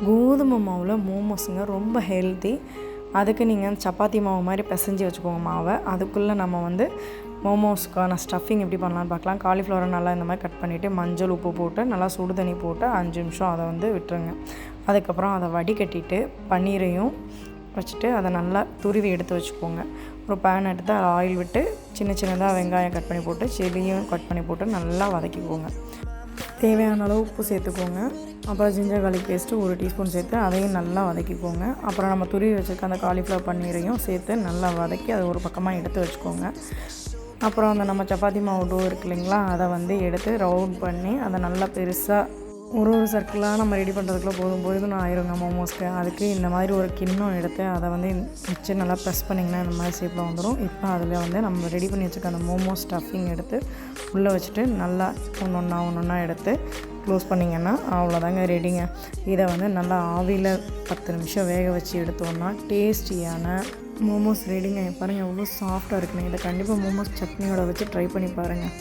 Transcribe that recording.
கோதுமை மாவில் மோமோஸுங்க ரொம்ப ஹெல்த்தி. அதுக்கு நீங்கள் சப்பாத்தி மாவு மாதிரி பிசைஞ்சு வச்சுக்கோங்க மாவை. அதுக்குள்ளே நம்ம வந்து மோமோஸ்க்கான ஸ்டஃபிங் எப்படி பண்ணலான்னு பார்க்கலாம். காலிஃப்ளவரை நல்லா இந்த மாதிரி கட் பண்ணிவிட்டு மஞ்சள் உப்பு போட்டு நல்லா சுடு தண்ணி போட்டு 5 நிமிஷம் அதை வந்து விட்டுருங்க. அதுக்கப்புறம் அதை வடிகட்டிட்டு பன்னீரையும் வச்சுட்டு அதை நல்லா துருவி எடுத்து வச்சுக்கோங்க. ஒரு பேன் எடுத்து ஆயில் விட்டு சின்ன சின்னதாக வெங்காயம் கட் பண்ணி போட்டு செடியும் கட் பண்ணி போட்டு நல்லா வதக்கிக்கோங்க. தேவையான அளவு உப்பு சேர்த்துக்கோங்க. அப்புறம் ஜிஞ்சர் கார்லிக் பேஸ்ட்டு 1 டீஸ்பூன் சேர்த்து அதையும் நல்லா வதக்கிக்கோங்க. அப்புறம் நம்ம துருவி வச்சுருக்க அந்த காலிஃப்ளவர் பன்னீரையும் சேர்த்து நல்லா வதக்கி அதை ஒரு பக்கமாக எடுத்து வச்சுக்கோங்க. அப்புறம் அந்த நம்ம சப்பாத்தி மாவு டோ இருக்கு இல்லைங்களா, அதை வந்து எடுத்து ரவுண்ட் பண்ணி அதை நல்லா பெருசாக ஒரு சர்க்கிளாக நம்ம ரெடி பண்ணுறதுக்குள்ள போதும்னு ஆயிருங்க மோமோஸ்க்கு. அதுக்கு இந்த மாதிரி ஒரு கிண்ணம் எடுத்து அதை வந்து வச்சு நல்லா ப்ரெஸ் பண்ணிங்கன்னா இந்த மாதிரி ஷேப்பில் வந்துடும். இப்போ அதில் வந்து நம்ம ரெடி பண்ணி வச்சுருக்க அந்த மோமோஸ் ஸ்டஃபிங் எடுத்து உள்ளே வச்சுட்டு நல்லா ஒன்றா எடுத்து க்ளோஸ் பண்ணிங்கன்னா அவ்வளோதாங்க ரெடிங்க. இதை வந்து நல்லா ஆவியில் 10 நிமிஷம் வேக வச்சு எடுத்தோன்னா டேஸ்டியான மோமோஸ் ரெடிங்க. பாருங்கள் எவ்வளோ சாஃப்டாக இருக்குன்னு. இதை கண்டிப்பாக மோமோஸ் சட்னியோட வச்சு ட்ரை பண்ணி பாருங்கள்.